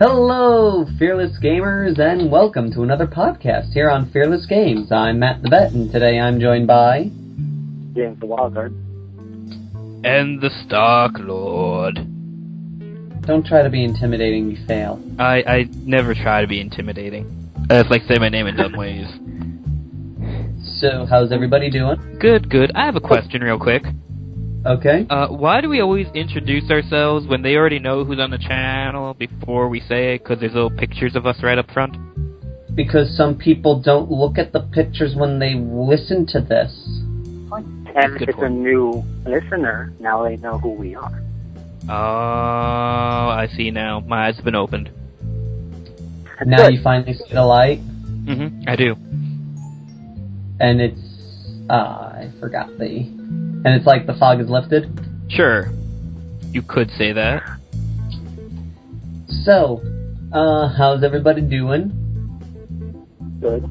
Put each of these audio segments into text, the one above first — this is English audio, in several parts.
Hello, Fearless Gamers, and welcome to another podcast here on Fearless Games. I'm Matt the Vet, and today I'm joined by... James the Wildcard. And the Stark Lord. Don't try to be intimidating, you fail. I never try to be intimidating. It's like saying my name in dumb ways. So, how's everybody doing? Good. I have a question real quick. Okay. Why do we always introduce ourselves when they already know who's on the channel before we say it? Because there's little pictures of us right up front? Because some people don't look at the pictures when they listen to this. And if it's a new listener, now they know who we are. Oh, I see now. My eyes have been opened. Now Good. you finally see the light, I do. and it's... I forgot the... And it's like the fog is lifted. Sure. You could say that. So, how's everybody doing? Good.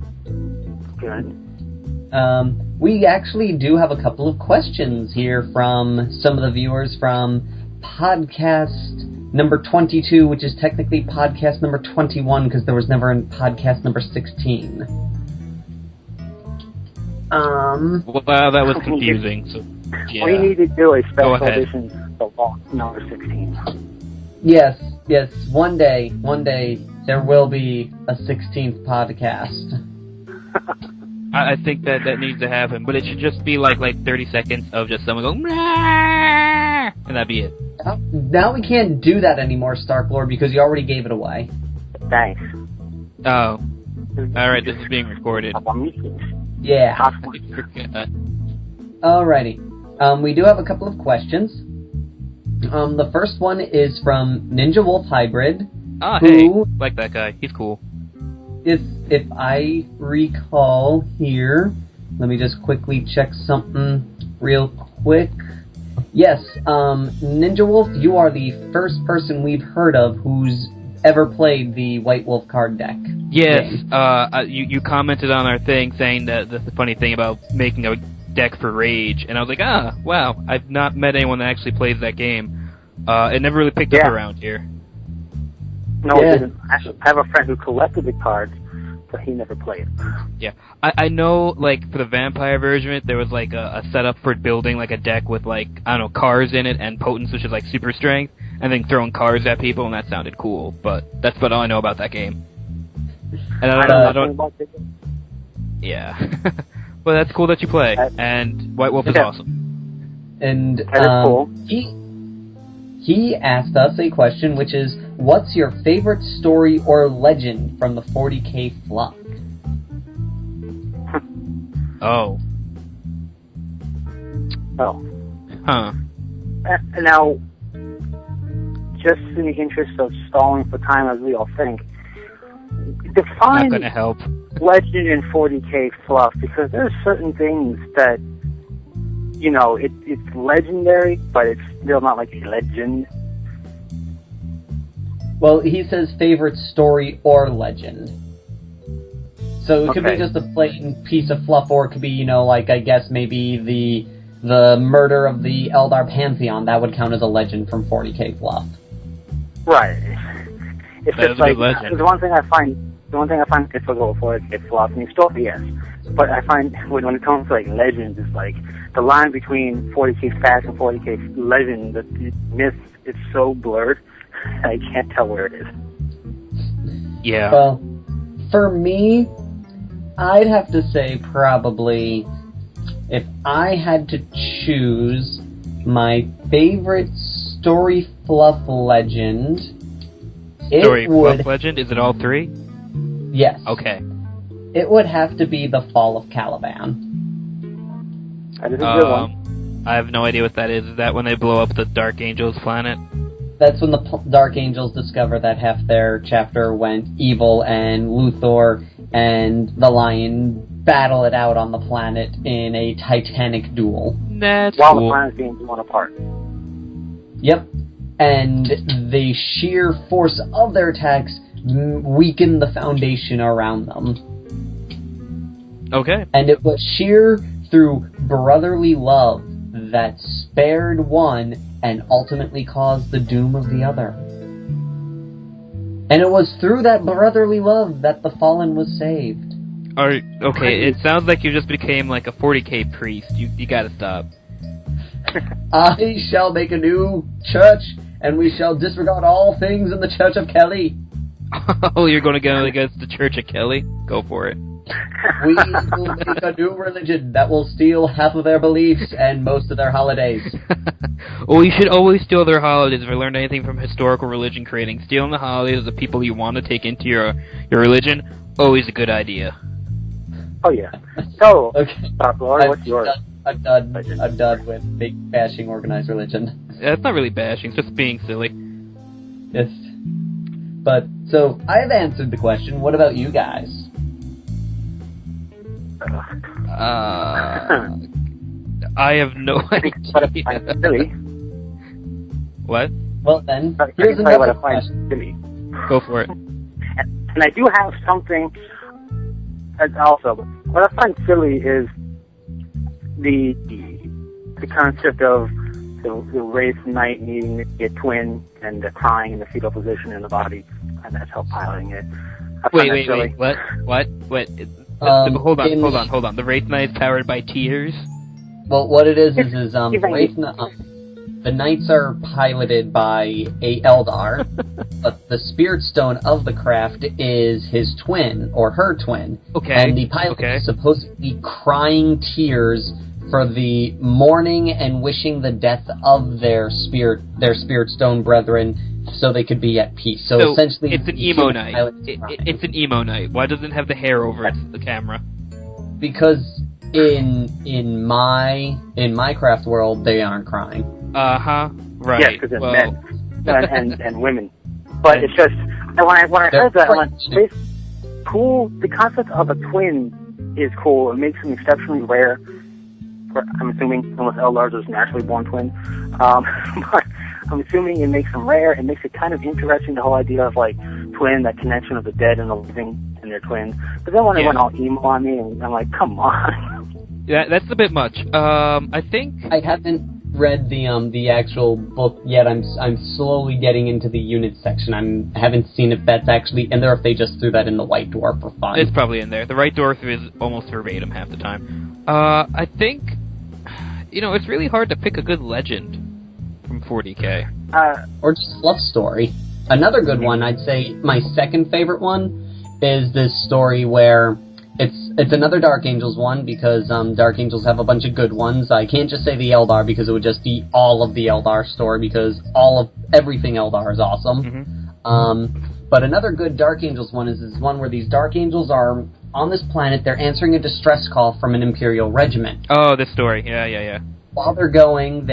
We actually do have a couple of questions here from some of the viewers from podcast number 22, which is technically podcast number 21 because there was never a podcast number 16. Wow, that was confusing. So, yeah. We need to do a Go special ahead. edition of number 16. Yes, one day, there will be a 16th podcast. I think that needs to happen, but it should just be like 30 seconds of just someone going, "Rah!" and that'd be it. Now we can't do that anymore, Stark Lord, because you already gave it away. Thanks. Oh. Alright, this is being recorded. Yeah. Forget. Alrighty. We do have a couple of questions. The first one is from Ninja Wolf Hybrid. Ah, hey, who, like that guy. He's cool. if I recall here, let me just quickly check something real quick. Yes, Ninja Wolf, you are the first person we've heard of who's ever played the White Wolf card deck. Yes, game. you commented on our thing saying that that's the funny thing about making a deck for Rage, and I was like, wow, I've not met anyone that actually plays that game. It never really picked up around here. No, it didn't. Actually, I have a friend who collected the cards, but he never played. Yeah, I know, for the vampire version of it, there was, a setup for building, a deck with, cars in it and potence, which is, super strength, and then throwing cars at people, and that sounded cool, but that's about all I know about that game. And I don't yeah. Well, that's cool that you play, and White Wolf is awesome. And, That is cool. He asked us a question, which is, what's your favorite story or legend from the 40k Fluff? Oh. Oh. Huh. Now, just in the interest of stalling for time, as we all think, Not define gonna help. legend in 40k Fluff, because there are certain things that, it's legendary, but it's still not like a legend. Well, he says favorite story or legend. So it could be just a plain piece of fluff, or it could be, I guess maybe the murder of the Eldar Pantheon. That would count as a legend from 40k Fluff. Right. It's That just is a good legend. the one thing I find difficult for it is Fluff. I mean, story, yes. But I find when it comes to legends, it's the line between 40k fact and 40k legend, the myth is so blurred, I can't tell where it is. Yeah. Well, for me, I'd have to say probably, if I had to choose my favorite story fluff legend, Story it would... Fluff Legend? Is it all three? Yes. Okay. It would have to be the Fall of Caliban. That is a good one. I have no idea what that is. Is that when they blow up the Dark Angels planet? That's when the Dark Angels discover that half their chapter went evil, and Luthor and the Lion battle it out on the planet in a titanic duel. That's While cool. the planet's being torn apart. Yep. And the sheer force of their attacks weakened the foundation around them. Okay. And it was sheer through brotherly love that spared one and ultimately caused the doom of the other. And it was through that brotherly love that the fallen was saved. Okay, it sounds like you just became like a 40k priest. You gotta stop. I shall make a new church, and we shall disregard all things in the Church of Kelly. Oh, you're going to go against the Church of Kelly? Go for it. We will make a new religion that will steal half of their beliefs and most of their holidays. Well, you should always steal their holidays. If I learned anything from historical religion creating, stealing the holidays of the people you want to take into your religion, always a good idea. Oh, yeah. So, Okay. Lord, what's yours? I'm done with big bashing organized religion. Yeah, it's not really bashing, it's just being silly. Yes. But, so, I have answered the question. What about you guys? I have no idea. Silly. What? Well then, I here's can tell you what another I find question. silly. Go for it. And I do have something also. What I find silly is the concept of the Wraith Knight needing to be a twin and the crying in the fetal position in the body, and that's how piloting it. Wait. What? Hold on. The Wraith Knight is powered by tears? Well, what it is the Knights are piloted by a Eldar, but the Spirit Stone of the craft is his twin, or her twin. Okay. And the pilot is supposed to be crying tears for the mourning and wishing the death of their Spirit Stone brethren, so they could be at peace. So essentially, it's an emo knight. It's an emo knight. Why doesn't it have the hair over the camera? Because in my craft world, they aren't crying. Right. Yes, because it's men and women. But it's just when I heard that, I went, it's cool. The concept of a twin is cool. It makes them exceptionally rare. I'm assuming unless Eldars is naturally born twin. But I'm assuming it makes them rare. It makes it kind of interesting, the whole idea of like twin, that connection of the dead and the living and their twins. But then when they went all emo on me, and I'm like, come on. Yeah, that's a bit much. I think I haven't read the actual book yet. I'm slowly getting into the unit section. I haven't seen if that's actually in there, if they just threw that in the White Dwarf for fun. It's probably in there. The White Dwarf is almost verbatim half the time. I think, it's really hard to pick a good legend from 40k. Or just fluff story. Another good one, I'd say my second favorite one, is this story where it's another Dark Angels one, because Dark Angels have a bunch of good ones. I can't just say the Eldar, because it would just be all of the Eldar story, because everything Eldar is awesome. Mm-hmm. But another good Dark Angels one is this one where these Dark Angels are on this planet. They're answering a distress call from an Imperial regiment. Oh, this story. Yeah. While they're going,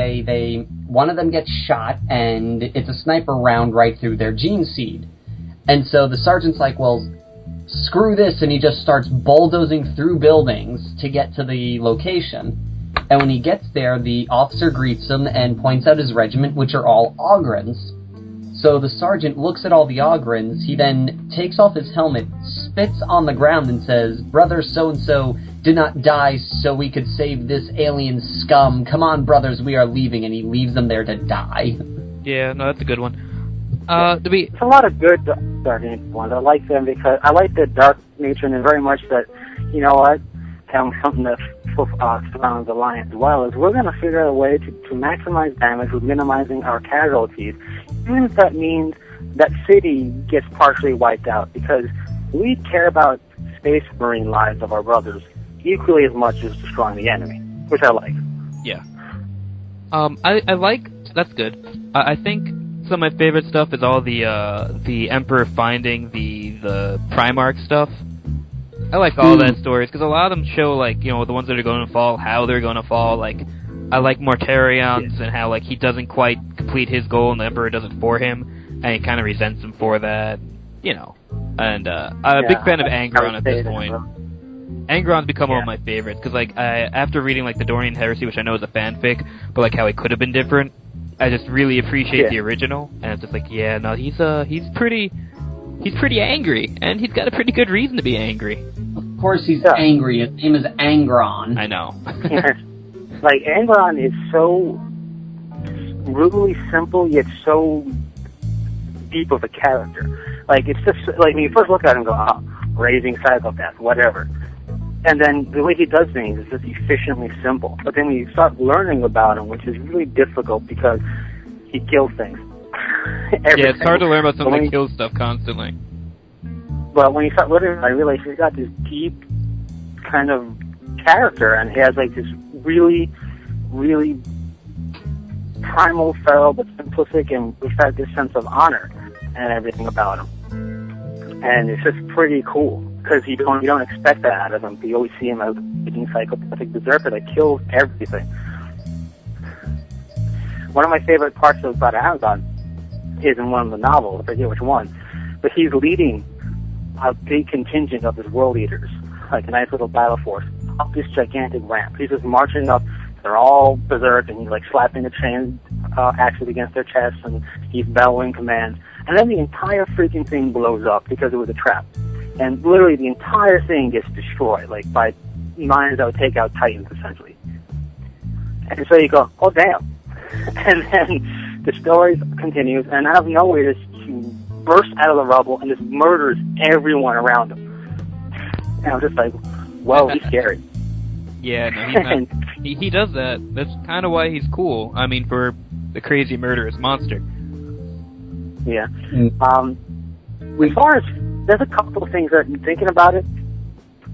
one of them gets shot, and it's a sniper round right through their gene seed. And so the sergeant's like, well, screw this, and he just starts bulldozing through buildings to get to the location. And when he gets there, the officer greets him and points out his regiment, which are all Ogrins. So the sergeant looks at all the Ogrins, he then takes off his helmet, spits on the ground, and says, "Brother so-and-so did not die so we could save this alien scum. Come on, brothers, we are leaving," and he leaves them there to die. Yeah, no, that's a good one. It's a lot of good Dark Angel ones. I like them because I like the dark nature, and very much that, you know what, something that surrounds the Alliance as well, is we're going to figure out a way to maximize damage with minimizing our casualties, even if that means that city gets partially wiped out, because we care about space marine lives of our brothers equally as much as destroying the enemy, which I like. Yeah. I like, that's good. I think some of my favorite stuff is all the Emperor finding the Primarch stuff. I like all that stories, because a lot of them show, like, the ones that are going to fall, how they're going to fall. Like, I like Mortarion's and how, like, he doesn't quite complete his goal and the Emperor does it for him, and he kind of resents him for that, And I'm a big fan of Angron at this point. Angron's become one of my favorites, because, like, after reading, like, the Dorian Heresy, which I know is a fanfic, but, like, how he could have been different, I just really appreciate the original, and it's just like, he's pretty angry, and he's got a pretty good reason to be angry. Of course he's angry. His name is Angron. I know. Like, Angron is so brutally simple, yet so deep of a character. Like, it's just, like, when you first look at him and go, oh, raising psychopath, whatever. And then the way he does things is just efficiently simple. But then when you start learning about him, which is really difficult because he kills things. Yeah, it's hard to learn about someone that kills stuff constantly. But when you start learning, I realize he's got this deep kind of character, and he has like this really, really primal, feral, but simplistic, and we've got this sense of honor and everything about him. And it's just pretty cool because you don't expect that out of him. You always see him as a psychopathic berserker that kills everything. One of my favorite parts about Amazon is in one of the novels. I forget which one, but he's leading a big contingent of his world eaters, like a nice little battle force, up this gigantic ramp. He's just marching up. They're all berserk, and he's like slapping the chain axes against their chests, and he's bellowing commands. And then the entire freaking thing blows up because it was a trap. And literally the entire thing gets destroyed, like by mines that would take out titans, essentially. And so you go, oh, damn. And then the story continues, and out of nowhere, he bursts out of the rubble and just murders everyone around him. And I'm just like, whoa, he's scary. Yeah, no, he's not. He does that. That's kind of why he's cool. I mean, for the crazy murderous monster. Yeah. As far as, there's a couple of things that, thinking about it,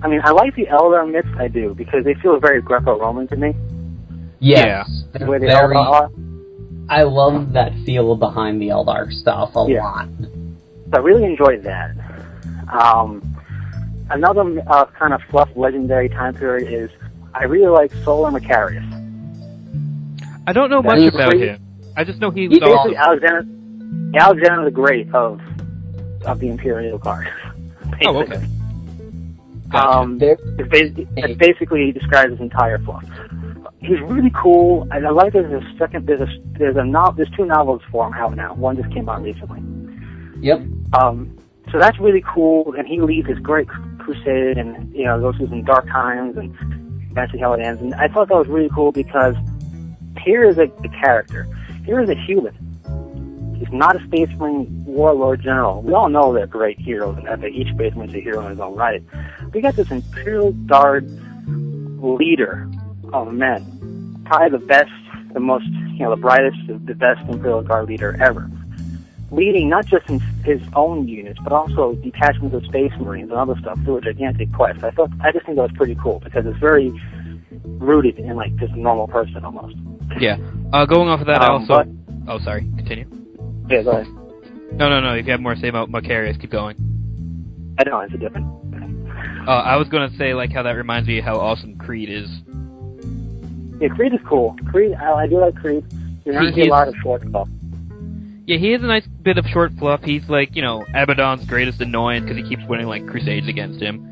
I mean, I like the Eldar myths, I do, because they feel very Greco-Roman to me. Yes. The way the Eldar are. I love that feel behind the Eldar stuff a lot. So I really enjoyed that. Another kind of fluff legendary time period is, I really like Solar Macarius. I don't know much about him. I just know he's basically Alexander the Great of the Imperial Guard. Basically. Oh, okay. Gotcha. It basically describes his entire fluff. He's really cool. I like there's two novels for him out now. One just came out recently. Yep. So that's really cool, and he leads this great crusade, and goes through some dark times, and eventually how it ends. And I thought that was really cool because here is a character. Here is a human. He's not a space marine warlord general. We all know they're great heroes, and that each space marine's a hero in his own right. We got this Imperial Guard leader of men, probably the best, the most, the brightest, the best Imperial Guard leader ever, leading not just in his own units, but also detachments of space marines and other stuff through a gigantic quest. I just think that was pretty cool because it's very rooted in like just a normal person almost. Yeah. Going off of that, oh, sorry. Continue. Yeah, go ahead. No. If you have more to say about Macarius, keep going. I know, it's a different thing. I was going to say, like, how that reminds me of how awesome Creed is. Yeah, Creed is cool. Creed, I do like Creed. You're not getting a lot of short stuff. Yeah, he has a nice bit of short fluff. He's like, Abaddon's greatest annoyance because he keeps winning, like, crusades against him.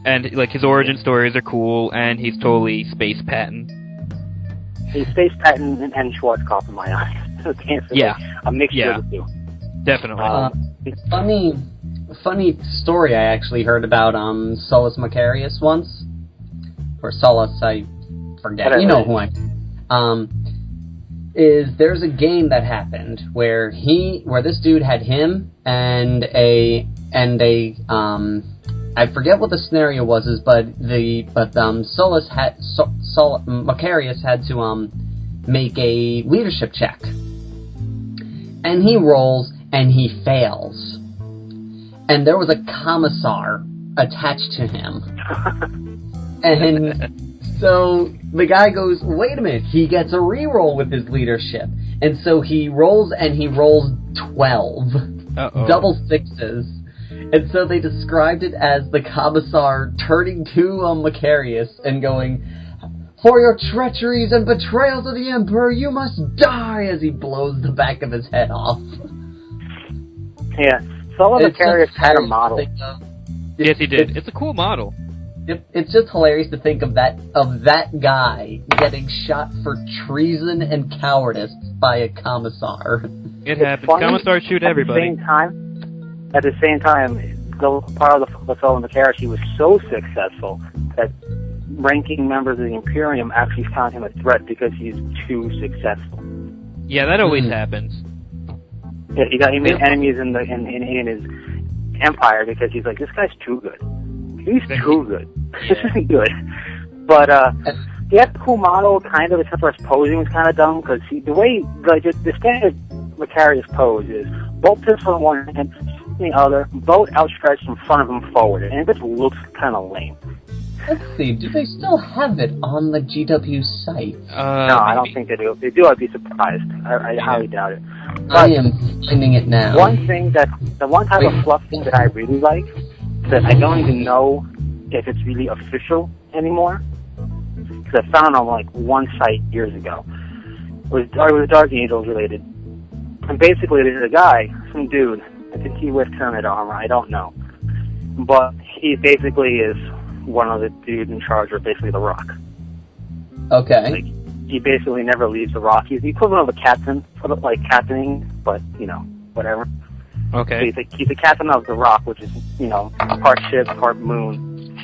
And, like, his origin stories are cool, and he's totally space patent. He's space patent and Schwarzkopf in my eyes. Yeah. A mixture of the two. Definitely. Funny story I actually heard about Solus Macarius once. Or Solus, I forget. You know who I'm... is there's a game that happened where this dude had him and a I forget what the scenario was, but Solus had Macarius had to make a leadership check, and he rolls and he fails, and there was a commissar attached to him, and so the guy goes, wait a minute, he gets a reroll with his leadership, and so he rolls 12, double sixes. And so they described it as the commissar turning to Macarius and going, for your treacheries and betrayals of the Emperor, you must die, as he blows the back of his head off. Yeah, Solus Macarius had a model. Yes, he did. It's a cool model. It's just hilarious to think of that guy getting shot for treason and cowardice by a commissar. It happens. Commissars shoot everybody. At the same time, the part of the fellow Macarius, he was so successful that ranking members of the Imperium actually found him a threat because he's too successful. Yeah, that always happens. Yeah, he made enemies in his empire because he's like, this guy's too good. He's too good. This isn't good. But he had a cool model, kind of, except for his posing was kind of dumb, because the way, like, the standard Macarius pose is both fists on one hand, the other, both outstretched in front of him forward, and it just looks kind of lame. Let's see, do they still have it on the GW site? No, I don't think they do. If they do, I'd be surprised. I highly doubt it. But I am finding it now. The one type of fluff thing that I really like, that I don't even know if it's really official anymore, because I found it on like one site years ago. It was Dark Angels related. And basically there's a guy, some dude, I think he wears Terminator armor, I don't know. But he basically is one of the dudes in charge of basically the Rock. Okay. Like, he basically never leaves the Rock. He's the equivalent of a captain, sort of like captaining, but, whatever. Okay. So he's the captain of the Rock, which is, part ship, part moon,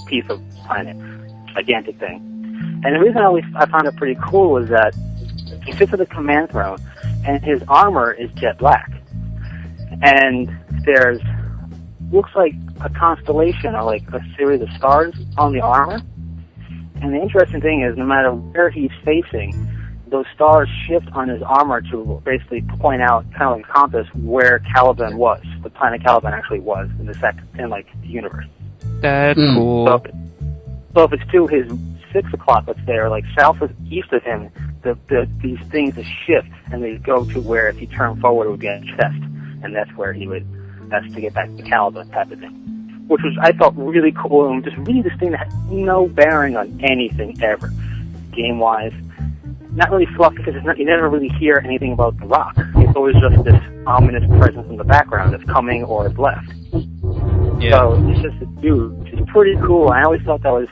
piece of planet. Gigantic thing. And the reason I found it pretty cool is that he sits at the command throne, and his armor is jet black. And there's, looks like a constellation or like a series of stars on the armor. And the interesting thing is, no matter where he's facing, those stars shift on his armor to basically point out, kind of like a compass, where Caliban was, the planet Caliban actually was in the universe. That's cool. So if it's to his 6 o'clock, let's say, or like south or east of him, these things just shift and they go to where if he turned forward it would be at his chest, and that's where that's to get back to Caliban type of thing. Which was, I thought, really cool, and just really this thing that had no bearing on anything ever, game-wise. Not really fluff, because you never really hear anything about the Rock. It's always just this ominous presence in the background that's coming or is left. Yeah. So it's just a dude, which is pretty cool. I always thought that was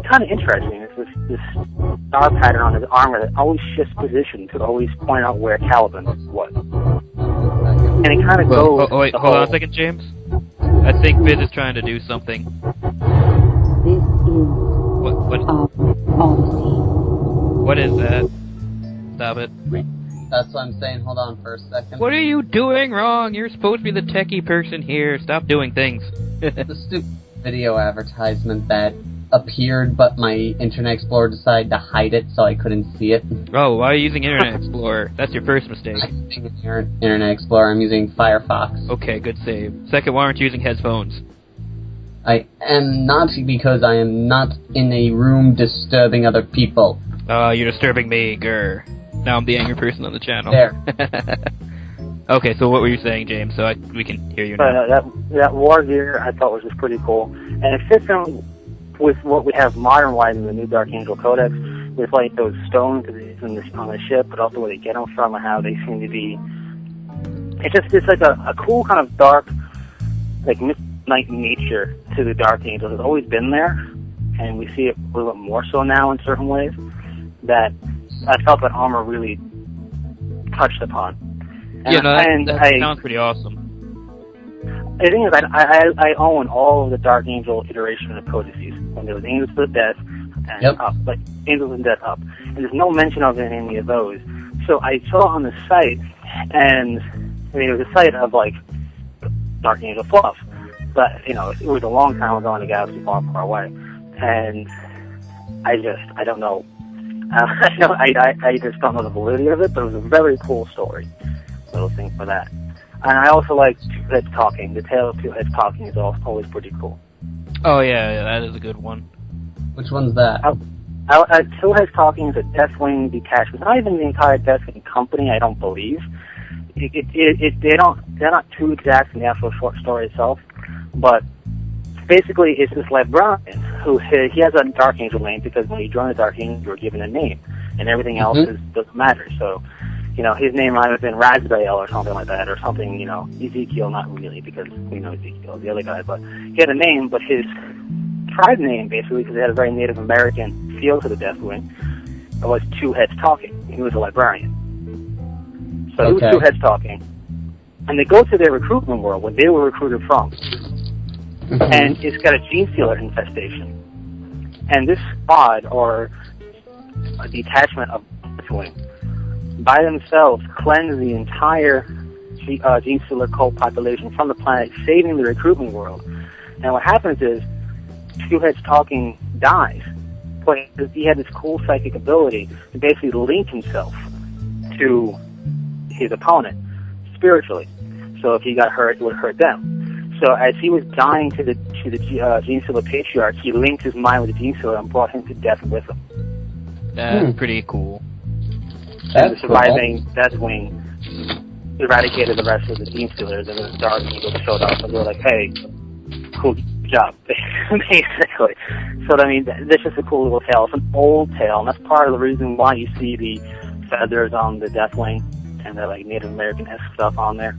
kind of interesting. It's this star pattern on his armor that always shifts position to always point out where Caliban was. And it kind of goes... Oh, wait, hold on a second, James. I think Viz is trying to do something. This is What is that? Stop it. That's what I'm saying. Hold on for a second. What are you doing wrong? You're supposed to be the techie person here. Stop doing things. The stupid video advertisement that appeared, but my Internet Explorer decided to hide it so I couldn't see it. Oh, why are you using Internet Explorer? That's your first mistake. I'm using Internet Explorer. I'm using Firefox. Okay, good save. Second, why aren't you using headphones? I am not, because I am not in a room disturbing other people. You're disturbing me, grr. Now I'm the angry person on the channel. There. Okay, so what were you saying, James? So we can hear you now. That war gear I thought was just pretty cool. And it fits in with what we have modern-wise in the new Dark Angel Codex, with like those stones on the ship, but also where they get them from and how they seem to be... It's like a cool kind of dark, like midnight nature to the Dark Angels. It's always been there, and we see it a little bit more so now in certain ways, that I felt that armor really touched upon. And, that sounds pretty awesome. The thing is, I own all of the Dark Angel iteration of codices. When there was Angels of Death and Up, like Angels of Death Up. And there's no mention of it in any of those. So I saw on the site, and it was a site of like Dark Angel Fluff. But, it was a long time ago in a galaxy far, far away. And I don't know. I just don't know the validity of it, but it was a very cool story. Little thing for that. And I also like Two Heads Talking. The tale of Two Heads Talking is always pretty cool. Oh, yeah, that is a good one. Which one's that? Two Heads Talking is a Deathwing detachment. Not even the entire Deathwing company, I don't believe. They're not too exact in the actual short story itself, but basically it's this librarian who he has a Dark Angel name, because when you join the Dark Angel, you're given a name, and everything else doesn't matter. So, his name might have been Raspberry or something like that, or something, Ezekiel, not really, because we know Ezekiel, the other guy, but he had a name, but his tribe name, basically, because it had a very Native American feel to the Deathwing, was Two Heads Talking. He was a librarian. So he was Two Heads Talking. And they go to their recruitment world, where they were recruited from, and it's got a gene stealer infestation. And this squad, or a detachment of Deathwing, by themselves cleanse the entire gene stealer cult population from the planet, saving the recruitment world. And what happens is, Two Heads Talking dies, but he had this cool psychic ability to basically link himself to his opponent spiritually. So if he got hurt, it would hurt them. So as he was dying to the Gene Stealer Patriarch, he linked his mind with the Gene Stealer and brought him to death with him. That's pretty cool. And the surviving Deathwing eradicated the rest of the Gene Stealers, and the Dark Eagles showed up, and they were like, "Hey, cool job," basically. So I mean, this is a cool little tale. It's an old tale, and that's part of the reason why you see the feathers on the Deathwing and the like Native American-esque stuff on there.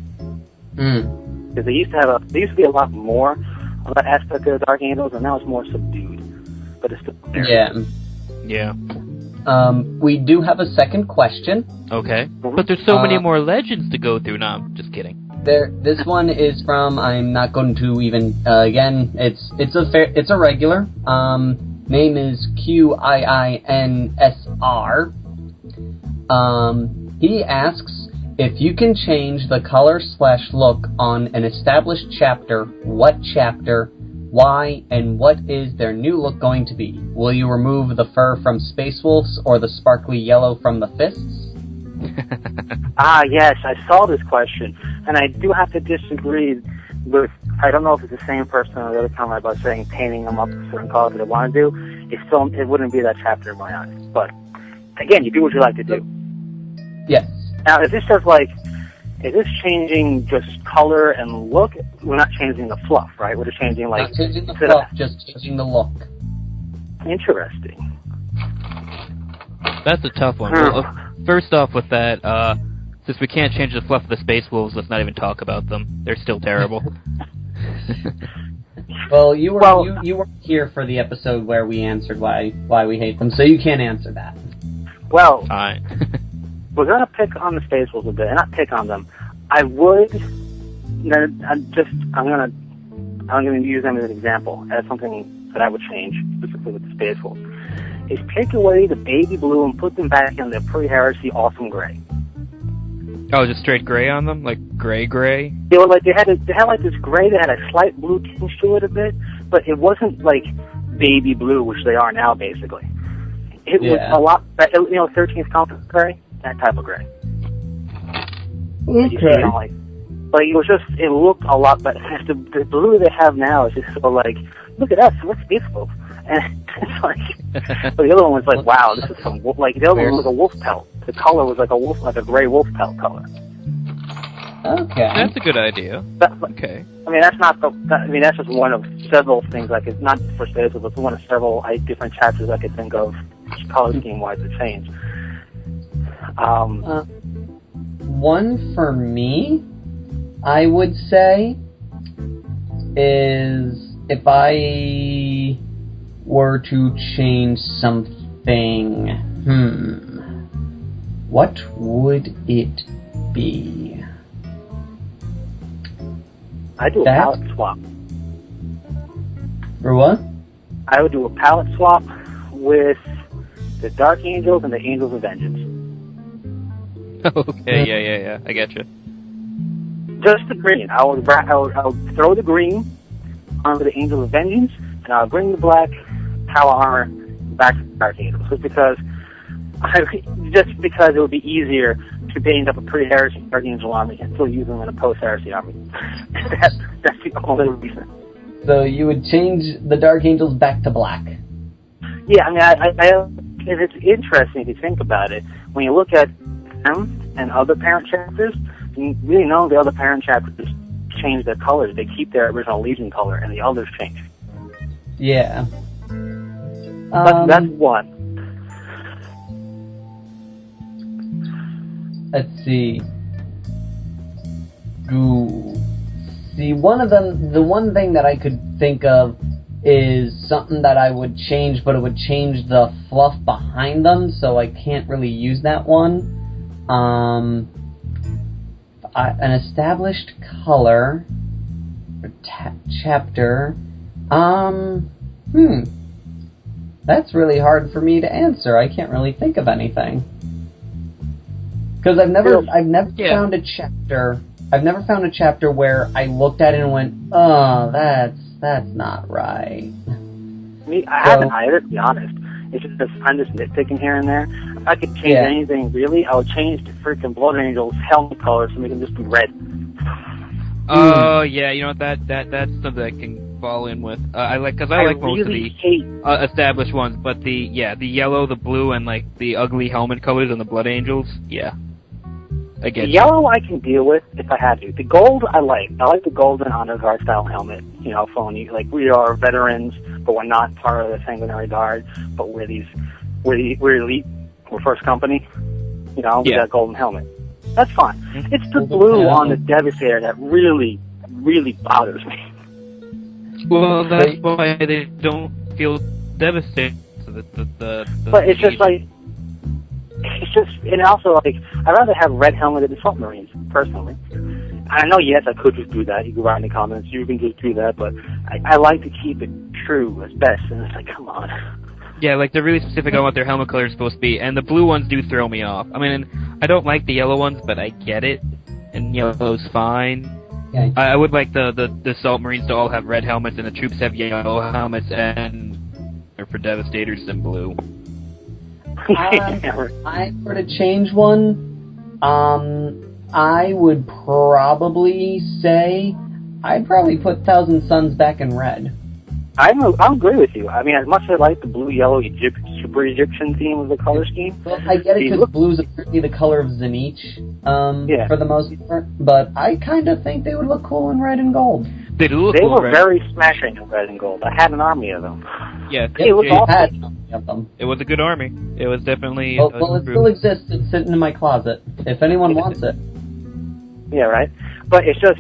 Because they used to be a lot more of that aspect of the Dark Angels, and now it's more subdued. But it's still there. Yeah. We do have a second question. Okay. But there's so many more legends to go through. No, I'm just kidding. This one is from, I'm not going to even, again, it's a regular. Name is QIINSR. He asks, if you can change the color/look on an established chapter, what chapter, why, and what is their new look going to be? Will you remove the fur from Space Wolves or the sparkly yellow from the fists? Yes, I saw this question, and I do have to disagree with, I don't know if it's the same person or the other comment about saying painting them up a certain color that they want to do. It wouldn't be that chapter in my eyes. But, again, you do what you like to do. Yes. Now, is this changing just color and look? We're not changing the fluff, right? We're just changing, like... Not changing the fluff, just changing the look. Interesting. That's a tough one. Well, first off with that, since we can't change the fluff of the Space Wolves, let's not even talk about them. They're still terrible. Well, you weren't here for the episode where we answered why we hate them, so you can't answer that. Well... Fine. We're gonna pick on the Space Wolves a bit, and not pick on them. I'm gonna use them as an example, as something that I would change, specifically with the Space Wolves. Is take away the baby blue and put them back in the pre-heresy awesome gray. Oh, just straight gray on them? Like gray? They were like, they had like this gray that had a slight blue tinge to it a bit, but it wasn't like baby blue, which they are now, basically. It was a lot, 13th Compass gray. That type of gray. Okay. Like it looked a lot better. The blue they have now is just sort of like, look at us, we're Space Wolves. And it's like, but the other one was like, wow, this is some, like, the other one was a wolf pelt. The color was like a gray wolf pelt color. Okay. That's a good idea. Okay. I mean, that's just one of several things I could, not for Space Wolves, but one of several different chapters I could think of, color scheme-wise, to change. One for me, I would say, is if I were to change something, what would it be? I'd do a palette swap. For what? I would do a palette swap with the Dark Angels and the Angels of Vengeance. Okay, yeah, I get you. Just the green. I would throw the green onto the Angels of Vengeance, and I'll bring the black power armor back to the Dark Angels. Just because it would be easier to paint up a pre-heresy Dark Angel army and still use them in a post-heresy army. That's the only reason. So you would change the Dark Angels back to black? Yeah, I mean, it's interesting if you think about it. When you look at them and other parent chapters, you really know the other parent chapters change their colors. They keep their original Legion color, and the others change. Yeah. That's one. Let's see. See, one of them, the one thing that I could think of is something that I would change, but it would change the fluff behind them, so I can't really use that one. An established color or chapter. That's really hard for me to answer. I can't really think of anything. Because I've never found a chapter. I've never found a chapter where I looked at it and went, oh, that's not right. I haven't either, to be honest. It's just I'm just nitpicking here and there. If I could change anything, really, I would change the freaking Blood Angel's helmet color so make them just be red. Oh, yeah, you know what, that's something I can fall in with. I like most of the established ones, but the yellow, the blue, and, like, the ugly helmet colors on the Blood Angels, yeah. The yellow I can deal with if I had to. The gold I like. I like the golden honor guard style helmet. You know, phony. Like, we are veterans, but we're not part of the Sanguinary Guard, but we're elite, we're first company. You know, with that golden helmet. That's fine. Mm-hmm. It's the blue on the Devastator that really, really bothers me. Well, that's why they don't feel devastated. But it's just like, and also, like, I'd rather have red helmeted assault marines, personally. I know, yes, I could just do that. You can write in the comments, you can just do that, but I like to keep it true as best, and it's like, come on. Yeah, like, they're really specific on what their helmet color is supposed to be, and the blue ones do throw me off. I mean, I don't like the yellow ones, but I get it, and yellow's fine. Yeah. I would like the assault marines to all have red helmets, and the troops have yellow helmets, and for Devastators in blue. I were to change one, I would probably say I'd probably put Thousand Suns back in red. I agree with you. I mean, as much as I like the blue-yellow super Egyptian theme of the color scheme. Well, I get it because blue's apparently the color of Zenith, for the most part. But I kind of think they would look cool in red and gold. They do look cool. They were very smashing in red and gold. I had an army of them. Yeah, it was awesome. Of them. It was a good army. It was definitely. Well, it still exists. It's sitting in my closet. If anyone wants it. Yeah, right. But it's just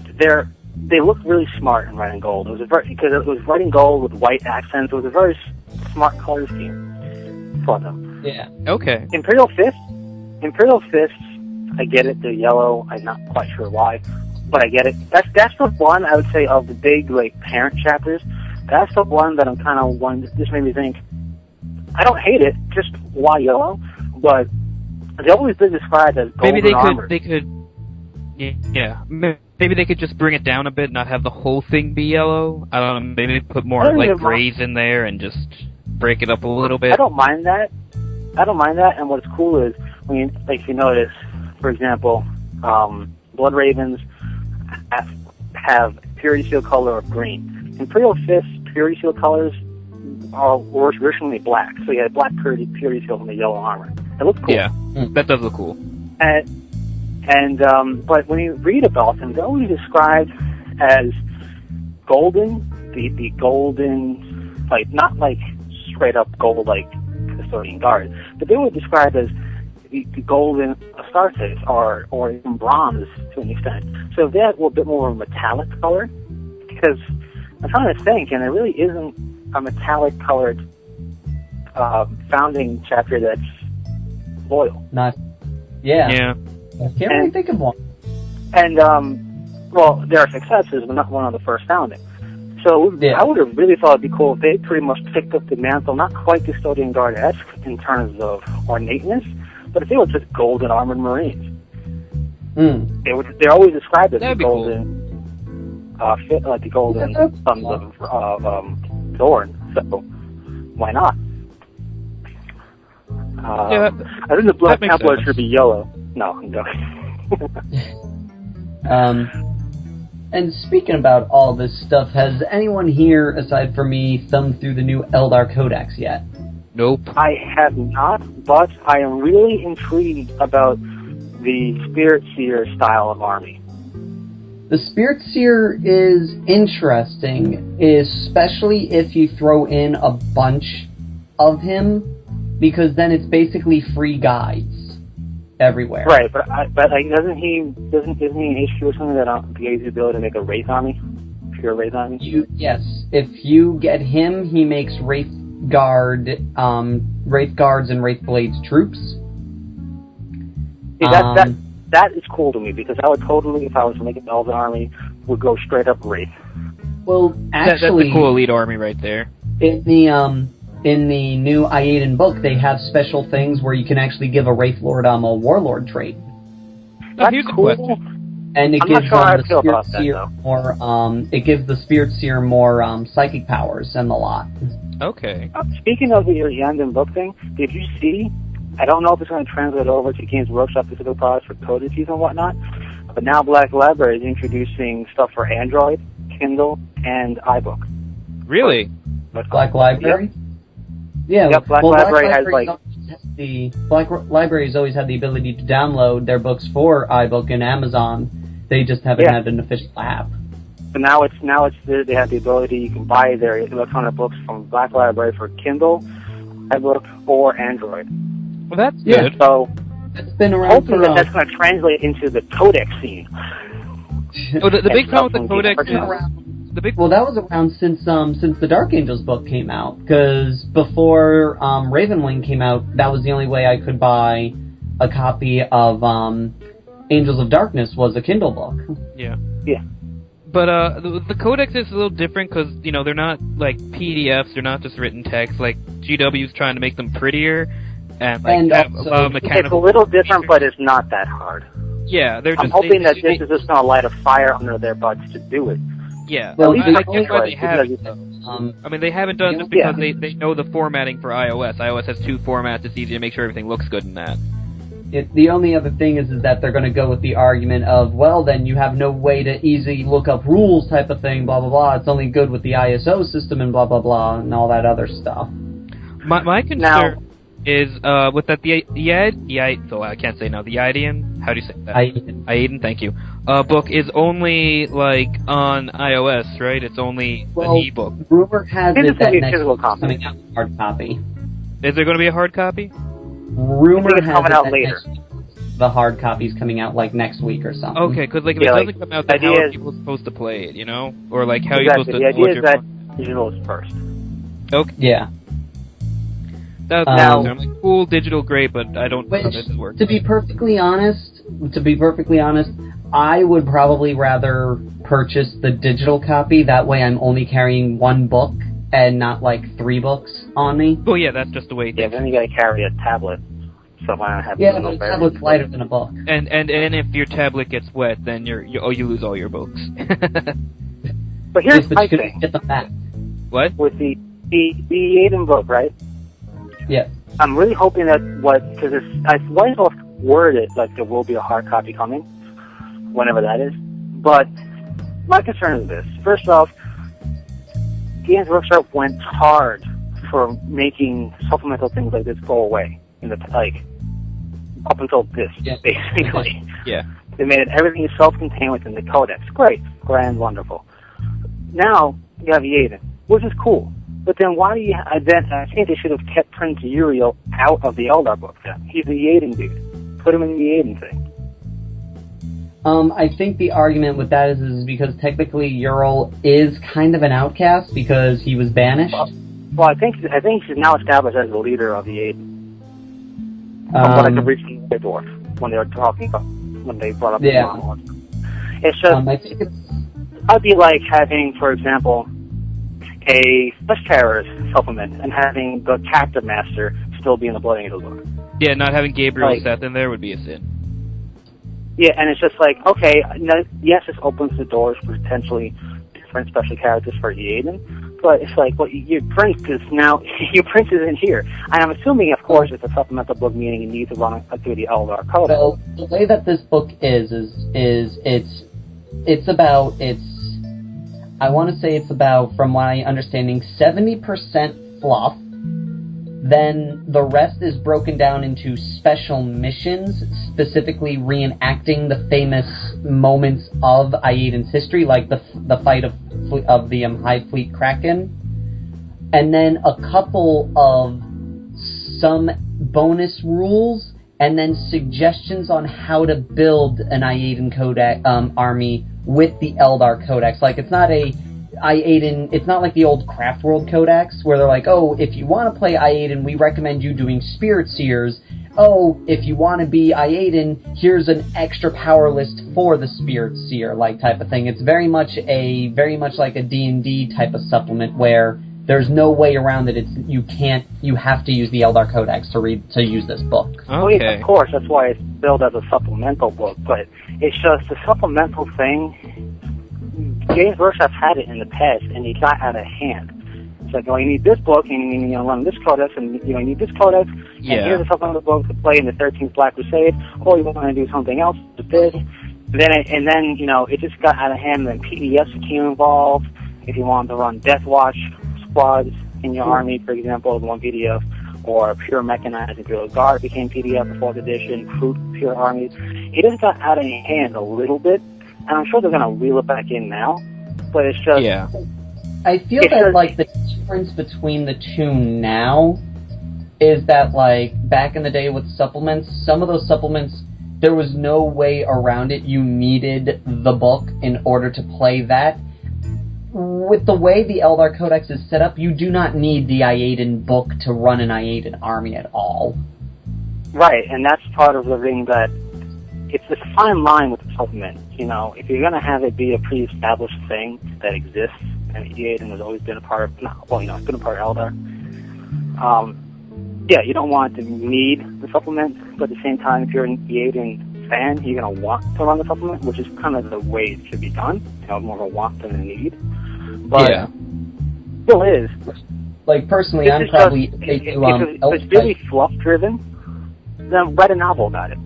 they look really smart in red and gold. Because it was red and gold with white accents. It was a very smart color scheme for them. Yeah. Okay. Imperial Fists, I get it. They're yellow. I'm not quite sure why, but I get it. That's the one I would say of the big like parent chapters. That's the one that I'm kind of this made me think. I don't hate it. Just why yellow? But they always been described as golden armor. Yeah. Maybe they could just bring it down a bit, not have the whole thing be yellow. I don't know, maybe put more like grays in there and just break it up a little bit. I don't mind that. And what's cool is when if you notice, for example, Blood Ravens have Purity Seal color of green. Imperial Fist Purity Seal colors were originally black, so you had black Purity Seal from the yellow armor. It looks cool. Yeah, that does look cool. But when you read about them, they're always described as golden, the golden, like, not like straight up gold like Custodian Guard, but they were described as the golden Astartes or even bronze to an extent. So they had a bit more of a metallic color, because I'm trying to think, and there really isn't a metallic colored founding chapter that's loyal. Yeah. I can't really think of one. And, well, there are successes, but not one on the first founding. So I would have really thought it'd be cool if they pretty much picked up the mantle, not quite Custodian Guard-esque in terms of ornateness, but if they were just golden armored Marines. They're always described as the golden, like the golden sons of Dorn. So why not? I think the Black Templar should be yellow. No, I'm joking. And speaking about all this stuff, has anyone here, aside from me, thumbed through the new Eldar Codex yet? Nope. I have not, but I am really intrigued about the Spirit Seer style of army. The Spirit Seer is interesting, especially if you throw in a bunch of him, because then it's basically free guides everywhere. Right, but like, isn't he an issue or something that gives you the ability to make a Wraith army? Pure Wraith army? Yes. If you get him, he makes Wraith Guards and Wraith Blades troops. See, that is cool to me, because I would totally, if I was to make an Eldar army, would go straight up Wraith. Well, actually, that's a cool elite army right there. In the new Iaden book, they have special things where you can actually give a Wraith Lord a Warlord trait. Here's a question. And it I'm not gives sure how I the feel Spirit about that, Seer though. more. It gives the Spirit Seer more psychic powers and the lot. Okay. Speaking of the Yandon book thing, did you see? I don't know if it's going to translate over to Games Workshop physical products for codices and whatnot, but now Black Library is introducing stuff for Android, Kindle, and iBook. Really? Black Library? Yeah. Yep, Black Library has, like... Black Library has always had the ability to download their books for iBook and Amazon. They just haven't had an official app. So now they have the ability, you can buy their electronic books from Black Library for Kindle, iBook, or Android. Well, that's good. So, it's been around hoping that's going to translate into the codex scene. Well, the big problem with the codex is... Well, that was around since the Dark Angels book came out, because before Ravenwing came out, that was the only way I could buy a copy of Angels of Darkness was a Kindle book. Yeah. Yeah. But the codex is a little different because, you know, they're not like PDFs, they're not just written text. Like, GW's trying to make them prettier and like have mechanical... It's a little different, but it's not that hard. Yeah, they're just... I'm hoping that this is just going to light a fire under their butts to do it. Yeah, well, I guess why they haven't. I mean, they haven't done this because they know the formatting for iOS. iOS has 2 formats. It's easy to make sure everything looks good in that. The only other thing is that they're going to go with the argument of, well, then you have no way to easily look up rules type of thing, blah, blah, blah. It's only good with the ISO system and blah, blah, blah, and all that other stuff. My concern is with that so I can't say now, the Idian, how do you say that? Aiden, thank you. Book is only like on iOS, right? It's only an ebook. Rumor has it that next physical week's copy. coming out in hard copy. Is there going to be a hard copy? Rumor has coming it out that later. The hard copy's coming out like next week or something. Okay, because like if it doesn't come out, then how are people supposed to play it? You know, or like how are you supposed to? The idea is that digital is first. Okay. Yeah. That's I'm like, cool, digital, great, but I don't know how this works. To be perfectly honest, I would probably rather purchase the digital copy. That way I'm only carrying 1 book and not like 3 books on me. Oh yeah, that's just the way it is. Yeah, then you gotta carry a tablet. So I don't have but a tablet's lighter than a book. And if your tablet gets wet, then you lose all your books. But here's my thing. Get them back. What? With the Aiden book, right? Yeah. I'm really hoping that because I might have worded like there will be a hard copy coming, whenever that is. But my concern is this: first off, Games Workshop went hard for making supplemental things like this go away up until this, basically. Yeah. They made it everything self-contained within the codex. Great, grand, wonderful. Now you have Yaden, which is cool. But then why do you... I think they should have kept Prince Uriel out of the Eldar book then. He's the Yaden dude. Put him in the Yaden thing. I think the argument with that is because technically Uriel is kind of an outcast because he was banished. Well, I think he's now established as the leader of the Yaden. From what I could read from the dwarf when they were talking about... when they brought up the monologue. It's just... I think I'd be like having, for example... a Flesh Terrorist supplement and having the Captive Master still be in the Blood Angels book. Yeah, not having Gabriel Seth in there would be a sin. Yeah, and it's just like, okay, yes, this opens the doors for potentially different special characters for Yaden, but it's like, well, your Prince is in here. And I'm assuming, of course, it's a supplemental book, meaning you need to run through the Eldar Codex. Well, the way that this book is I want to say it's about, from my understanding, 70% fluff. Then the rest is broken down into special missions, specifically reenacting the famous moments of Aeden's history, like the fight of the High Fleet Kraken. And then a couple of some bonus rules, and then suggestions on how to build an Aeden Codex army with the Eldar Codex. Like, it's not it's not like the old Craft World Codex, where they're like, oh, if you want to play Aeden, we recommend you doing Spirit Seers. Oh, if you want to be Aeden, here's an extra power list for the Spirit Seer, like, type of thing. It's very much like a D&D type of supplement, where there's no way around it. You have to use the Eldar Codex to use this book. Okay. Well, yeah, of course, that's why it's billed as a supplemental book, but it's just the supplemental thing. James Workshop's had it in the past, and it got out of hand. It's like, oh, you need this book, and you need to run this codex, and you need this codex, and here's a supplemental book to play in the 13th Black Crusade, or you want to do something else with this. And then it just got out of hand, and then PDFs became involved. If you wanted to run Death Watch squads in your army, for example, one PDF, or Pure Mechanized Imperial Guard became PDF, the 4th edition, Pure Armies. It just got out of hand a little bit, and I'm sure they're going to reel it back in now, but it's just... Yeah. I feel that, like, the difference between the two now is that, like, back in the day with supplements, some of those supplements, there was no way around it. You needed the book in order to play that. With the way the Eldar Codex is set up, you do not need the Iaden book to run an Iaden army at all. Right, and that's part of the thing that it's a fine line with the supplement. If you're going to have it be a pre-established thing that exists, and Iaden has always been a part of, it's been a part of Eldar. You don't want to need the supplement, but at the same time, if you're an Iaden fan, you're going to want to run the supplement, which is kind of the way it should be done. More of a want than a need. But still is. Like, personally, I'm probably... If it's really fluff-driven, then write a novel about it.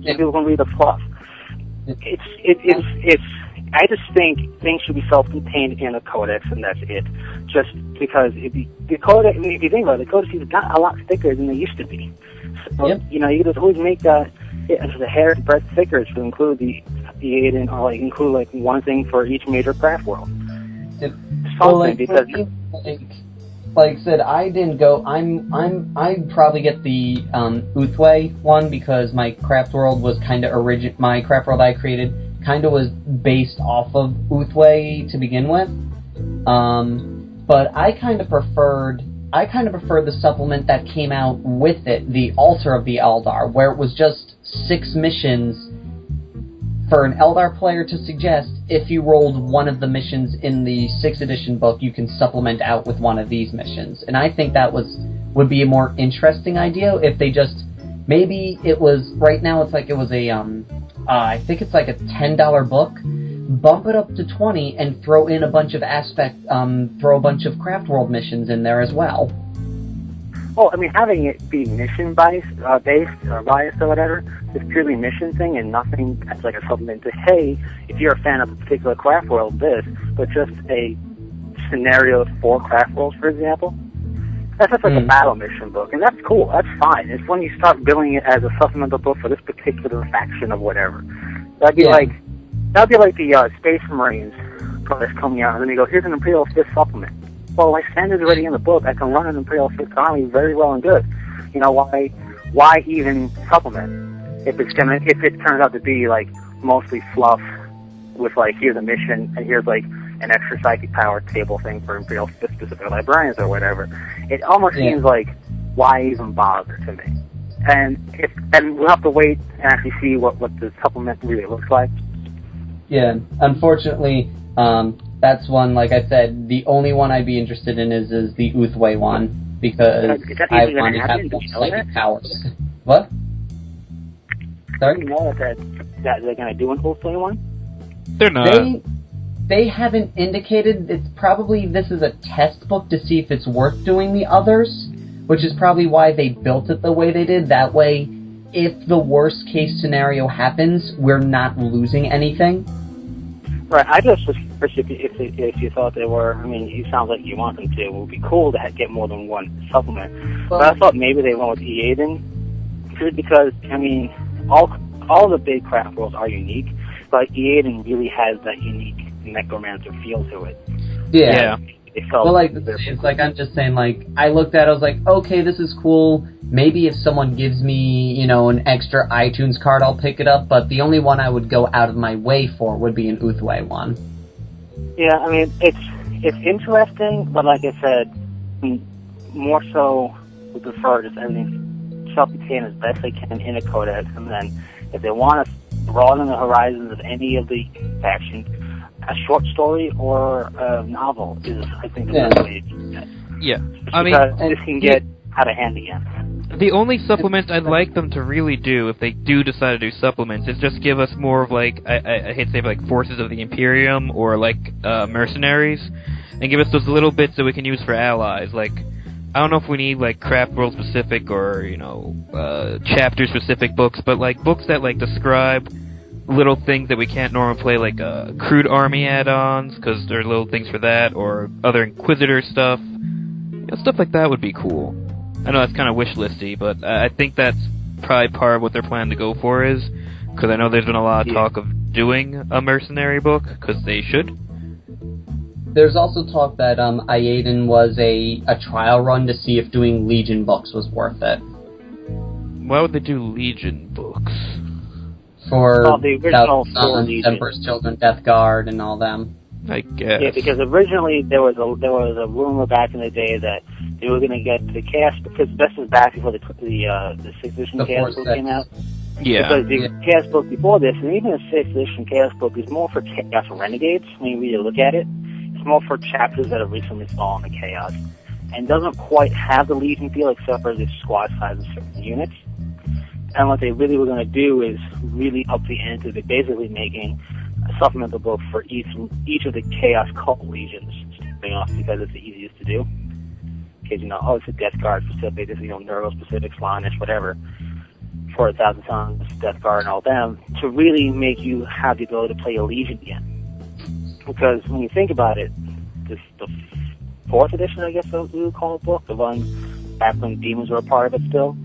People can read the fluff. I just think things should be self-contained in a codex, and that's it. Just because the codex, if you think about it, the codexes got a lot thicker than they used to be. So, you can just always make the hair and breadth thicker to include the Iaden, or include one thing for each major craft world. Because like I said, I didn't go. I'd probably get the Uthway one because my craft world was kind of my craft world I created kind of was based off of Uthway to begin with. But I kind of preferred the supplement that came out with it, the Altar of the Eldar, where it was just 6 missions for an Eldar player to suggest. If you rolled one of the missions in the 6th edition book, you can supplement out with one of these missions. And I think that would be a more interesting idea if they just, maybe it was, right now it's like it was a, I think it's like a $10 book, bump it up to 20 and throw in a bunch of throw a bunch of Craft World missions in there as well. Well, I mean, having it be mission-based or biased or whatever, is purely mission thing and nothing as like a supplement to, hey, if you're a fan of a particular craft world, this, but just a scenario for craft worlds, for example. That's just like a battle mission book, and that's cool, that's fine. It's when you start billing it as a supplemental book for this particular faction of whatever. That'd be like the Space Marines that's coming out, and then you go, here's an Imperial 5th supplement. Well, my standard's already in the book. I can run an Imperial 5th army very well and good. Why even supplement? If it turns out to be like mostly fluff with like, here's a mission and here's like an extra psychic power table thing for Imperial 5th specific librarians or whatever. It almost seems like, why even bother to me? And we'll have to wait and actually see what the supplement really looks like. Yeah, unfortunately, that's one, like I said, the only one I'd be interested in is the Uthway one, because I want to have more psychic powers. What? Sorry? You know that they're going to do an Uthway one? They're not. They haven't indicated. It's probably, this is a test book to see if it's worth doing the others, which is probably why they built it the way they did. That way, if the worst case scenario happens, we're not losing anything. Right, I just was curious if you thought they were, I mean, you sound like you want them to. It would be cool to get more than one supplement. But I thought maybe they went with Iaden, because, I mean, all the big craft worlds are unique, but Iaden really has that unique necromancer feel to it. Yeah. It felt it's like, I'm just saying, like, I looked at it, I was like, okay, this is cool. Maybe if someone gives me, an extra iTunes card, I'll pick it up, but the only one I would go out of my way for would be an Uthway one. Yeah, I mean, it's interesting, but like I said, more so would prefer just everything self-contained as best they can in a codex, and then if they want to broaden the horizons of any of the factions, a short story or a novel is, I think, the best way to do that. Yeah. Because this can get out of hand again. The only supplement I'd like them to really do, if they do decide to do supplements, is just give us more of, like, I hate to say, like, Forces of the Imperium or, like, mercenaries, and give us those little bits that we can use for allies. Like, I don't know if we need, like, craft world specific or, you know, chapter specific books, but, like, books that, like, describe little things that we can't normally play, like, crude army add-ons, because there are little things for that, or other Inquisitor stuff. You know, stuff like that would be cool. I know that's kind of wish listy, but I think that's probably part of what they're planning to go for is, because I know there's been a lot of talk of doing a mercenary book, because they should. There's also talk that Iaden was a trial run to see if doing Legion books was worth it. Why would they do Legion books? For the original Sons, Legion. Emperor's Children, Death Guard, and all them. I guess. Yeah, because originally there was a rumor back in the day that they were going to get the Chaos, because this is back before the 6th edition Chaos book came out. Yeah. Because the Chaos book before this, and even the 6th edition Chaos book, is more for Chaos Renegades, when you really look at it. It's more for chapters that have recently fallen to Chaos. And doesn't quite have the Legion feel, except for the squad size of certain units. And what they really were going to do is really up the ante. They're basically making a supplemental book for each of the Chaos Cult Legions, starting off because it's the easiest to do. Because, you know, it's a Death Guard specific, it's, you know, Neuro specific, Slaanesh, whatever. 4,000 Suns, Death Guard, and all them, to really make you have the ability to play a Legion again. Because when you think about it, the 4th edition, I guess we would call it book, the one back when demons were a part of it still,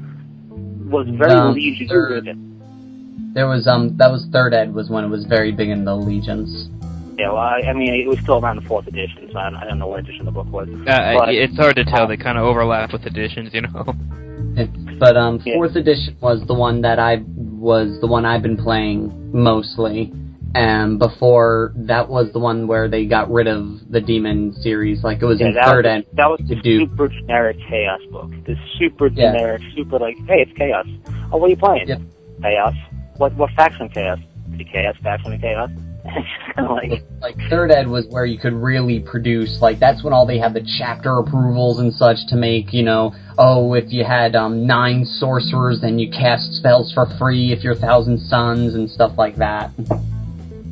was very Legion driven. There was that was 3rd ed was when it was very big in the Legions. Yeah, well, I mean, it was still around the 4th edition, so I don't know what edition the book was. It's hard to tell. They kind of overlap with editions, you know. But 4th edition was the one that I've been playing mostly. And before that was the one where they got rid of the Demon series. Like it was in 3rd ed. That was the super generic Chaos book. This super generic, super like, hey, it's Chaos. Oh, what are you playing? Yep. Chaos. What faction Chaos? The Chaos faction of Chaos. It's kind of like 3rd ed was where you could really produce, like, that's when all they had the chapter approvals and such to make, you know, oh, if you had 9 sorcerers, then you cast spells for free if you're 1,000 Suns and stuff like that.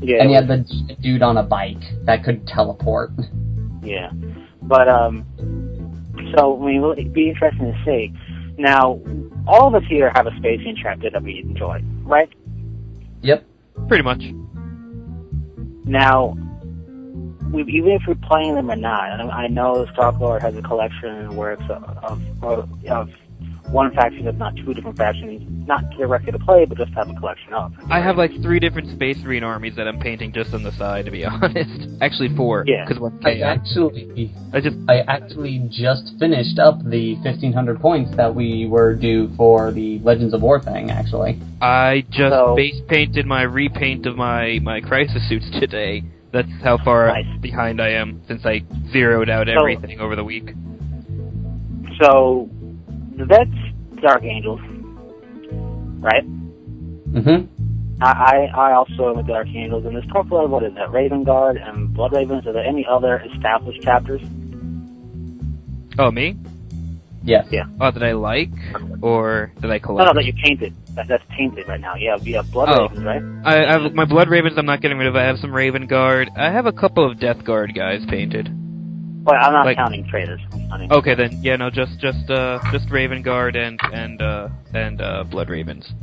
Yeah. And you had the dude on a bike that could teleport. Yeah. But, so, I mean, it'd be interesting to see. Now, all of us here have a Spacian chapter that we enjoy, right? Yep. Pretty much. Now, even if we're playing them or not, I know Starklord has a collection and works of one faction, if not 2 different factions, not directly to play, but just to have a collection of. I have like 3 different Space Marine armies that I'm painting just on the side, to be honest. Actually 4. Yeah. Because I actually just finished up the 1,500 points that we were due for the Legends of War thing, actually. I just base painted my repaint of my Crisis suits today. That's how far behind I am, since I zeroed out everything over the week. So, that's Dark Angels, right? Mm-hmm. I also am with Dark Angels, and there's talk about, what is that, Raven Guard and Blood Ravens? Are there any other established chapters? Oh, me? Yes. Yeah. Oh, that I like? Or that I collect? No, that you painted. That's painted right now. Yeah, we have Blood Ravens, right? I have my Blood Ravens I'm not getting rid of. I have some Raven Guard. I have a couple of Death Guard guys painted. Well, I'm not counting traders. Okay, then, yeah, no, just Raven Guard and Blood Ravens.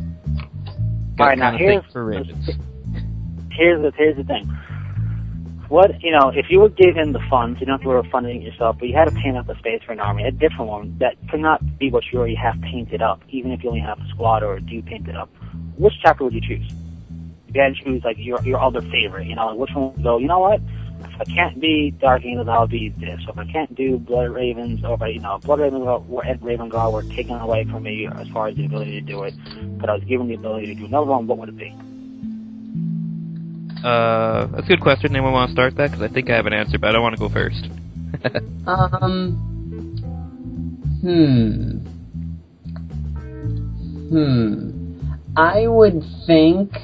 Alright, now here's the thing. What, you know, if you were given the funds, you don't have to worry about funding it yourself, but you had to paint up a space for an army, a different one, that could not be what you already have painted up, even if you only have a squad or do paint it up. Which chapter would you choose? If you had to choose, like, your other favorite, you know, like, which one would go, you know what? If I can't be Dark Angels, I'll be this. So if I can't do Blood Ravens, or if Blood Ravens and Raven Guard were taken away from me as far as the ability to do it, but I was given the ability to do another one, what would it be? That's a good question. Anyone want to start that? Because I think I have an answer, but I don't want to go first. I would think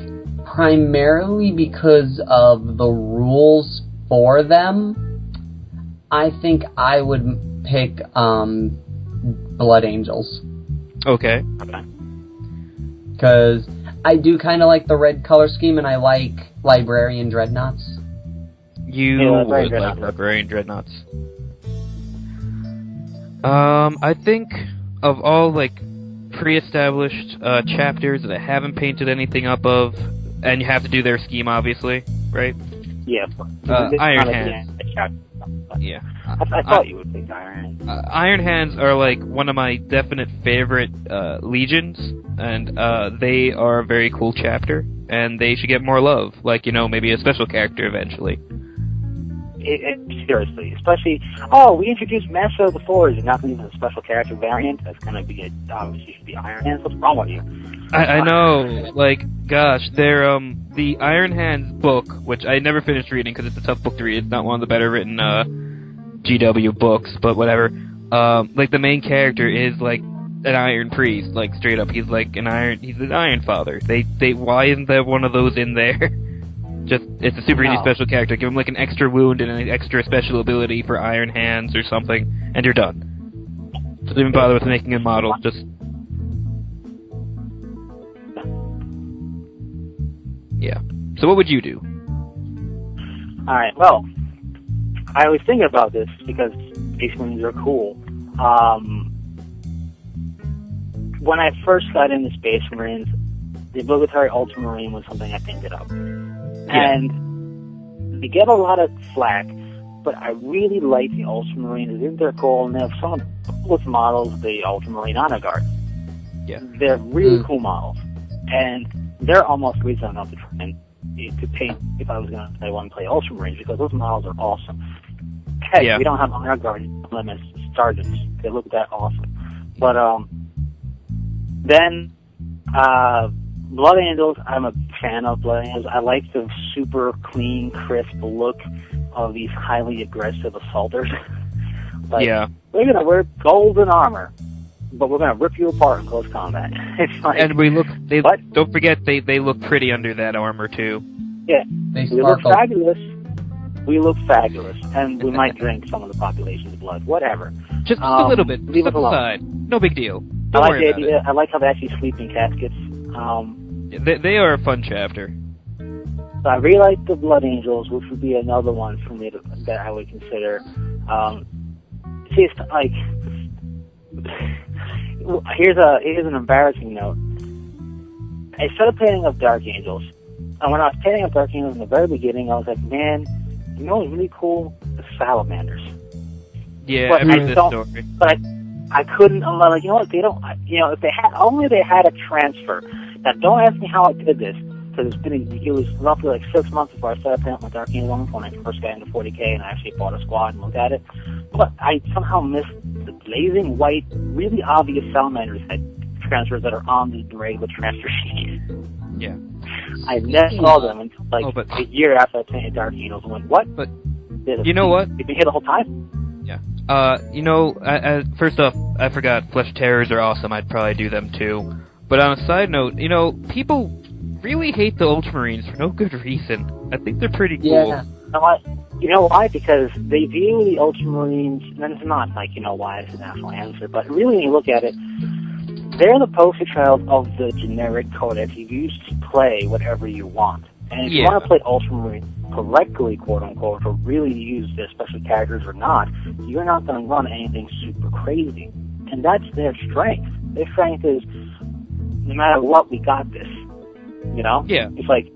primarily because of the rules for them, I think I would pick Blood Angels. Okay. Because I do kind of like the red color scheme, and I like Librarian Dreadnoughts. You would like Librarian Dreadnoughts. I think of all, like, pre-established chapters that I haven't painted anything up of, and you have to do their scheme, obviously, right? Yeah. Iron Hands. Yeah. I thought you would pick Iron Hands. Iron Hands are, like, one of my definite favorite legions, and they are a very cool chapter, and they should get more love. Like, maybe a special character eventually. Seriously, especially, we introduced Master of the Forge, and not even a special character variant. That's gonna be obviously should be Iron Hands. What's wrong with you? I know, like, gosh, they're the Iron Hands book, which I never finished reading because it's a tough book to read. It's not one of the better written GW books, but whatever. Like, the main character is like an Iron Priest, like, straight up. He's like an Iron Father. Why isn't there one of those in there? It's a super easy special character. Give him, like, an extra wound and an extra special ability for Iron Hands or something, and you're done. Don't even bother with making a model, just... Yeah. So what would you do? Alright, well, I was thinking about this because Space Marines are cool. When I first got into Space Marines, the obligatory Ultramarine was something I painted up. Yeah. And they get a lot of flack, but I really like the Ultramarines. I think they're cool, and they have some of the coolest models, the Ultramarine Honor Guard. Yeah. They're really cool models. And they're almost reason enough to try and to paint if I was going to want to play Ultramarines, because those models are awesome. Heck, we don't have Honor Guard limits sergeants. They look that awesome. But then Blood Angels, I'm a fan of Blood Angels. I like the super clean, crisp look of these highly aggressive assaulters. We're going to wear golden armor, but we're going to rip you apart in close combat. It's like, and don't forget, they look pretty under that armor, too. Yeah. We look fabulous. We look fabulous. And we might drink some of the population's blood. Whatever. Just a little bit. Step aside. No big deal. Don't I like worry the about idea. it. I like how they actually sleep in caskets. They are a fun chapter. So I really like the Blood Angels, which would be another one for me that I would consider. See, it's like, here's an embarrassing note. I started painting up Dark Angels, and when I was painting up Dark Angels in the very beginning, I was like, man, you know what's really cool? The Salamanders. Yeah, but I've heard this story. But I couldn't. I'm like, you know what? They don't. If they had only they had a transfer. Now, don't ask me how I did this, because it was roughly like 6 months before I started playing with my Dark Angels when I first got into 40K, and I actually bought a squad and looked at it. But I somehow missed the blazing white, really obvious Salamanders that transfers that are on the regular transfer sheet. Yeah. I never saw them until a year after I painted Dark Angels and went, what? But you know what? They've been here the whole time? Yeah. First off, I forgot, Flesh Terrors are awesome. I'd probably do them too. But on a side note, people really hate the Ultramarines for no good reason. I think they're pretty cool. Yeah. You know why? Because they view the Ultramarines, and it's not like, why it's a national answer, but really when you look at it, they're the poster child of the generic codex you use to play whatever you want. And if you want to play Ultramarine correctly, quote-unquote, or really use their special characters or not, you're not going to run anything super crazy. And that's their strength. Their strength is, no matter what, we got this. Yeah. It's like,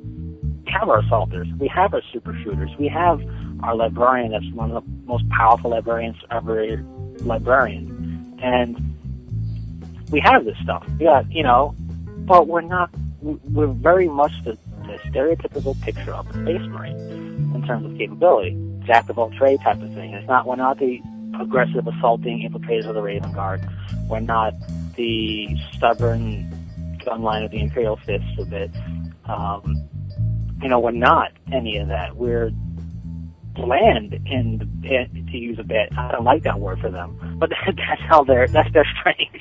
we have our assaulters, we have our super shooters, we have our librarian that's one of the most powerful librarians ever librarian. And we have this stuff. We got, but we're very much the stereotypical picture of a Space Marine in terms of capability. Jack of all trades type of thing. We're not the aggressive assaulting infiltrators of the Raven Guard. We're not the stubborn gunline of the Imperial Fists a bit. We're not any of that. We're bland to use a bit. I don't like that word for them, but that's their strength.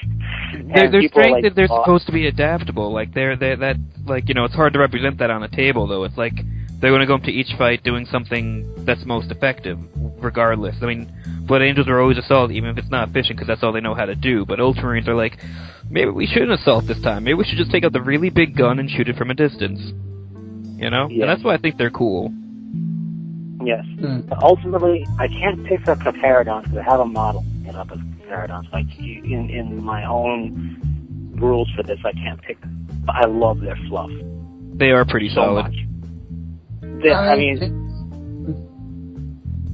Their strength is they're supposed to be adaptable. Like they're that, like, you know, it's hard to represent that on a table though. It's like they're going to go into each fight doing something that's most effective, regardless. I mean, Blood Angels are always assault, even if it's not efficient, because that's all they know how to do. But Ultramarines are like, maybe we shouldn't assault this time. Maybe we should just take out the really big gun and shoot it from a distance. You know? Yeah. And that's why I think they're cool. Yes. But ultimately, I can't pick up a Paradons because I have a model set up as Paradons. Like, in my own rules for this, I can't pick them. But I love their fluff. They are pretty solid. Much. I mean,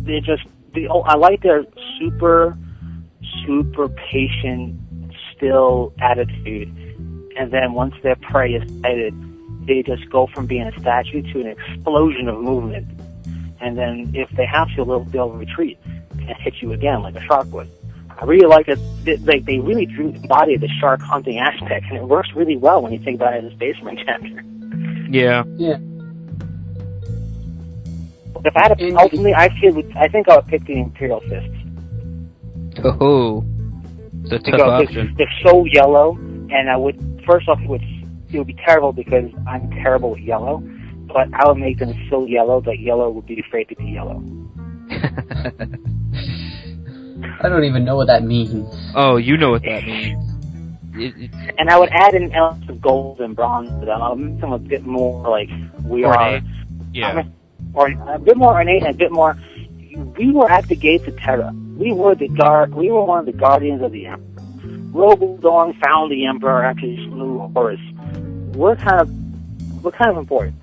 they just... I like their super, super patient, still attitude. And then once their prey is sighted, they just go from being a statue to an explosion of movement. And then if they have to, they'll retreat and hit you again like a shark would. I really like it. They really embody the shark hunting aspect, and it works really well when you think about it as a Space Marine chapter. Yeah. Yeah. If I had to, ultimately, I think I would pick the Imperial Fists. Oh, it's a tough option. They're so yellow, and I would, first off, it would be terrible because I'm terrible with yellow, but I would make them so yellow that yellow would be afraid to be yellow. I don't even know what that means. Oh, you know what that means. And I would add in elements of gold and bronze to them. I'll make them a bit more like we ornate. are. Yeah. Or a bit more ornate and a bit more. We were at the gates of Terra. We were one of the guardians of the Emperor. Robodong found the Emperor after he slew Horus. We're kind of important.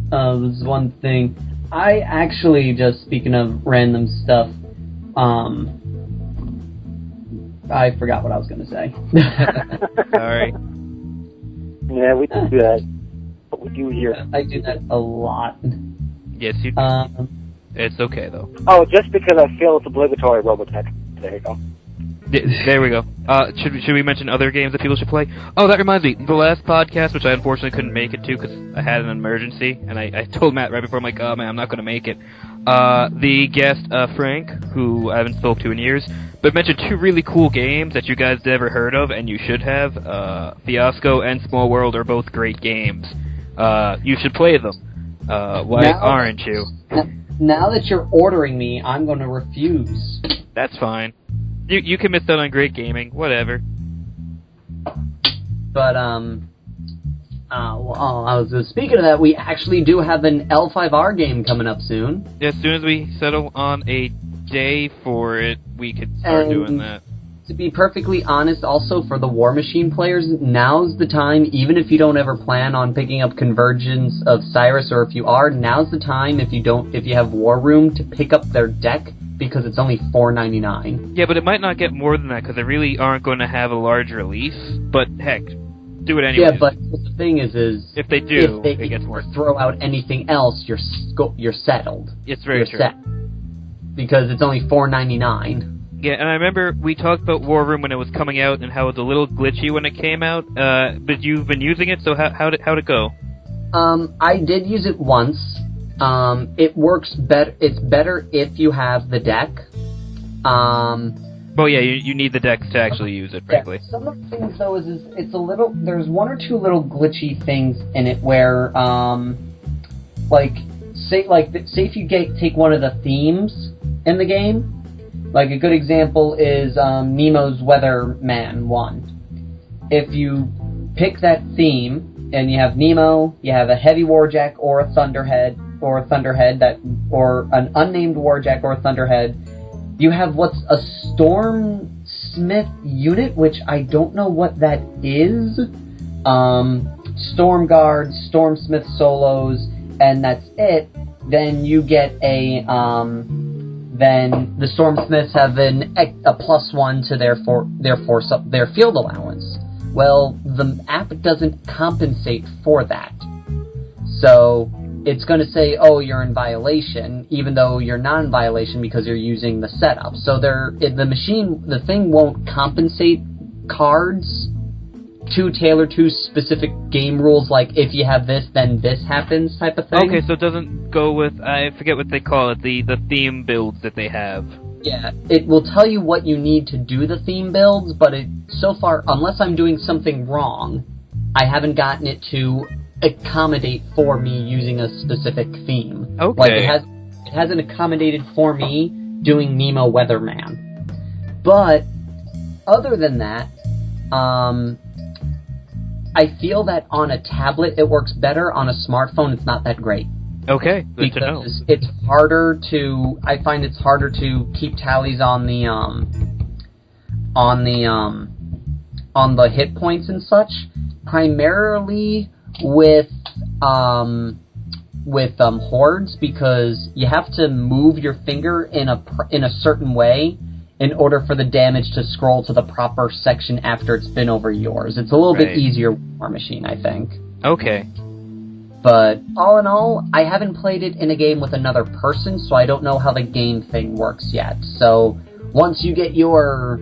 This is one thing. I actually, just speaking of random stuff, I forgot what I was going to say. Sorry. Yeah, we do that. What we do here. I do that a lot. Yes, you do. It's okay, though. Oh, just because I feel it's obligatory, Robotech. There you go. There we go. Should we mention other games that people should play? Oh, that reminds me. The last podcast, which I unfortunately couldn't make it to because I had an emergency, and I told Matt right before, I'm like, oh man, I'm not going to make it. The guest, Frank, who I haven't spoke to in years, but mentioned two really cool games that you guys never heard of, and you should have. Fiasco and Small World are both great games. You should play them. Why aren't you? Now that you're ordering me, I'm going to refuse. That's fine. You can miss out on great gaming, whatever. But, I was speaking of that, we actually do have an L5R game coming up soon. Yeah, as soon as we settle on a day for it, we could start doing that. To be perfectly honest, also for the War Machine players, now's the time, even if you don't ever plan on picking up Convergence of Cyrus, or if you are, now's the time, if you have War Room, to pick up their deck, because it's only $4.99. Yeah, but it might not get more than that, because they really aren't going to have a large release. But heck, do it anyway. Yeah, but the thing is if they do, if they it gets worse. Throw out anything else, you're settled. It's very true. Set. Because it's only $4.99. Yeah, and I remember we talked about War Room when it was coming out and how it was a little glitchy when it came out. But you've been using it, so how'd it go? I did use it once. It works better. It's better if you have the deck. Well, yeah, you need the decks to actually use it, frankly. Yeah. Some of the things, though, is it's a little... There's one or two little glitchy things in it where, say if you take one of the themes in the game, like a good example is Nemo's Weatherman 1. If you pick that theme, and you have Nemo, you have a Heavy Warjack or a Thunderhead, or an unnamed Warjack or a Thunderhead, you have what's a Stormsmith unit, which I don't know what that is. Storm Guards, Stormsmith solos, and that's it. Then you get then the Stormsmiths have a +1 to their field allowance. Well, the app doesn't compensate for that. So it's going to say, oh, you're in violation, even though you're not in violation because you're using the setup. So the thing won't compensate cards too tailored to specific game rules, like if you have this, then this happens type of thing. Okay, so it doesn't go with, I forget what they call it, the theme builds that they have. Yeah, it will tell you what you need to do the theme builds, but so far, unless I'm doing something wrong, I haven't gotten it to accommodate for me using a specific theme. Okay. Like, it hasn't accommodated for me doing Nemo Weatherman. But, other than that, I feel that on a tablet it works better. On a smartphone, it's not that great. Okay, good to know. Because it's harder to, I find it's harder to keep tallies on the hit points and such, primarily with hordes, because you have to move your finger in a certain way in order for the damage to scroll to the proper section after it's been over yours. It's a little bit easier with War Machine, I think. Okay. But all in all, I haven't played it in a game with another person, so I don't know how the game thing works yet. So once you get your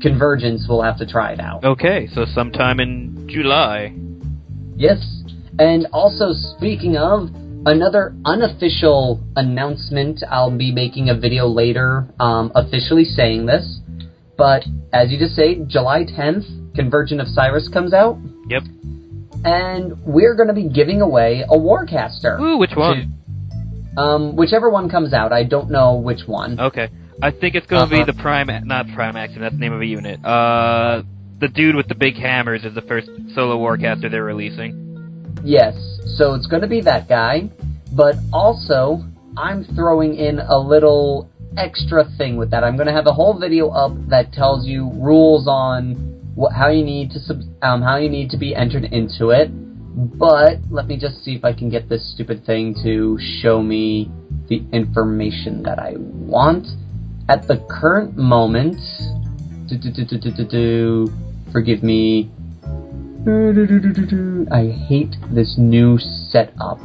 convergence, we'll have to try it out. Okay, so sometime in July. Yes. And also, speaking of, another unofficial announcement, I'll be making a video later officially saying this. But, as you just say, July 10th, Convergent of Cyrus comes out. Yep. And we're going to be giving away a Warcaster. Ooh, which one? Whichever one comes out. I don't know which one. Okay. I think it's going to be the not Prime Action, that's the name of a unit. The dude with the big hammers is the first solo Warcaster they're releasing. Yes, so it's going to be that guy. But also, I'm throwing in a little extra thing with that. I'm going to have a whole video up that tells you rules on how you need to be entered into it. But let me just see if I can get this stupid thing to show me the information that I want. At the current moment, forgive me. I hate this new setup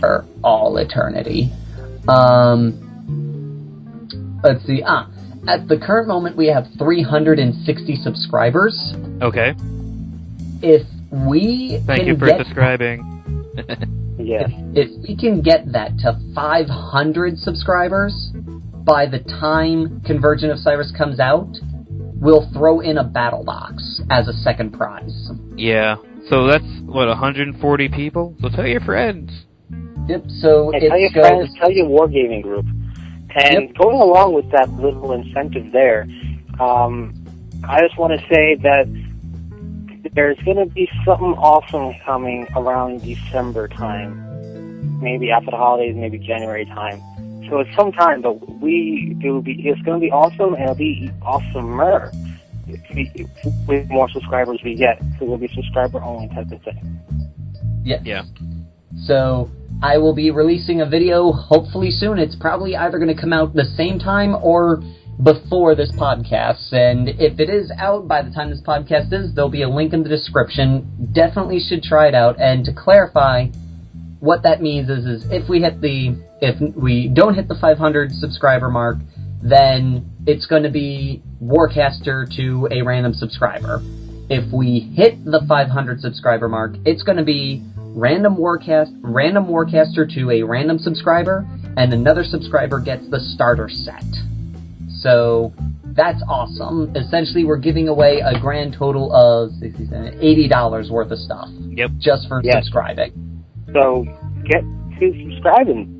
for all eternity. Let's see. At the current moment, we have 360 subscribers. Okay. If we Thank you for subscribing. Yes. If we can get that to 500 subscribers by the time Convergent of Cyrus comes out, we'll throw in a battle box as a second prize. Yeah. So that's, 140 people? So tell your friends. Yep, so and tell your friends, tell your wargaming group. And going along with that little incentive there, I just want to say that there's going to be something awesome coming around December time. Maybe after the holidays, maybe January time. So it's sometime, but it's going to be awesome, and it'll be awesomer with more subscribers we get. So it'll be subscriber only type of thing. Yeah. So I will be releasing a video hopefully soon. It's probably either going to come out the same time or before this podcast. And if it is out by the time this podcast is, there'll be a link in the description. Definitely should try it out. And to clarify, what that means is if we don't hit the 500 subscriber mark, then it's going to be Warcaster to a random subscriber. If we hit the 500 subscriber mark, it's going to be random Warcaster to a random subscriber, and another subscriber gets the starter set. So that's awesome. Essentially, we're giving away a grand total of $80 worth of stuff. Yep. Just for subscribing. So get to subscribing.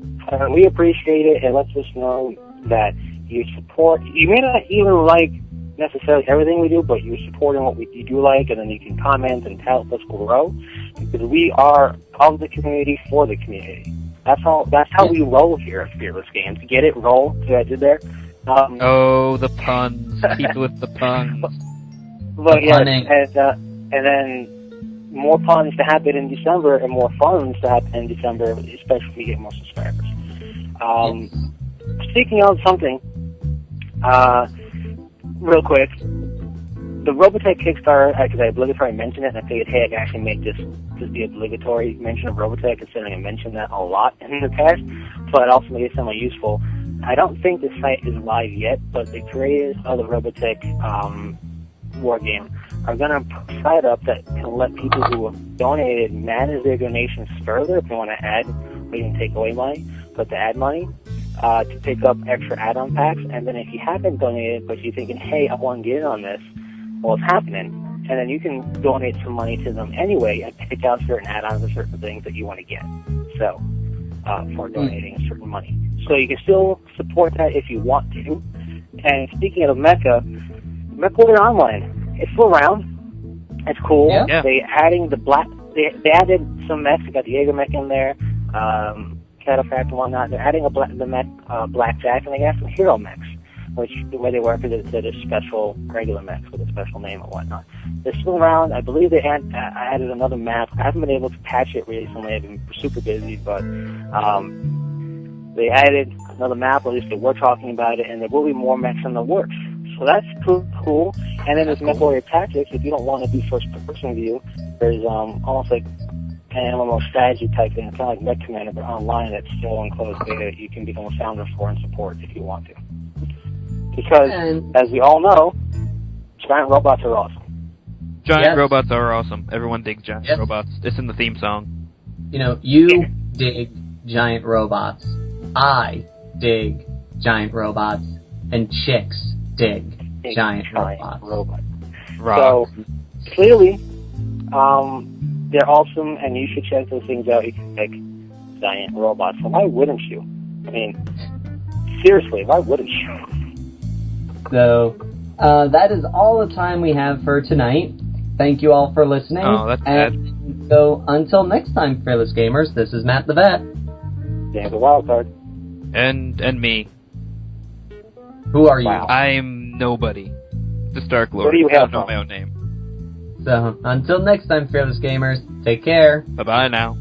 We appreciate it, and lets us know that you support. You may not even like necessarily everything we do, but you're supporting what you do like, and then you can comment and help us grow, because we are of the community for the community. That's how we roll here at Fearless Games. Get it? Roll? See what I did there? The puns. People with the puns. But yeah, and then more puns to happen in December, and more funds to happen in December, especially if we get more subscribers. Speaking of something, real quick, the Robotech Kickstarter, because I obligatory mentioned it, and I figured, hey, I can actually make this the obligatory mention of Robotech, considering I mentioned that a lot in the past, but it also made it somewhat useful. I don't think the site is live yet, but the creators of the Robotech war game are going to put a site up that can let people who have donated manage their donations further if they want to add or even take away money, but to add money to pick up extra add-on packs. And then if you haven't donated, but you're thinking, hey, I want to get in on this, well, it's happening. And then you can donate some money to them anyway and pick out certain add-ons or certain things that you want to get. So, for donating a certain money. So you can still support that if you want to. And speaking of Mecca Warrior Online, it's still around. It's cool. Yeah. They adding the they added some mechs. They got the Jaeger mech in there, Cataphract and whatnot. They're adding the mech Blackjack, and they got some hero mechs, which the way they work is they're just special regular mechs with a special name and whatnot. They're still around. I believe they added another map. I haven't been able to patch it recently. I've been super busy, but they added another map, or at least they were talking about it, and there will be more mechs in the works. So that's cool. And then there's Mech Warrior Tactics. If you don't want to do first-person view, there's almost like an MMO strategy type thing. It's kind of like Mech Commander, but online. That's still in closed beta. You can become a founder for and support if you want to. Because, as we all know, giant robots are awesome. Giant robots are awesome. Everyone digs giant robots. It's in the theme song. You know, you dig giant robots. I dig giant robots. And chicks dig giant robots. Rock. So, clearly, they're awesome, and you should check those things out. You can pick giant robots. So why wouldn't you? I mean, seriously, why wouldn't you? So, that is all the time we have for tonight. Thank you all for listening. Oh, that's bad. So, until next time, Fearless Gamers, this is Matt the Vet. Dan the Wildcard. And me. Who are you? Wow. I'm nobody. The Stark Lord. What do you I have don't know from? my own name. So, until next time, Fearless Gamers, take care. Bye-bye now.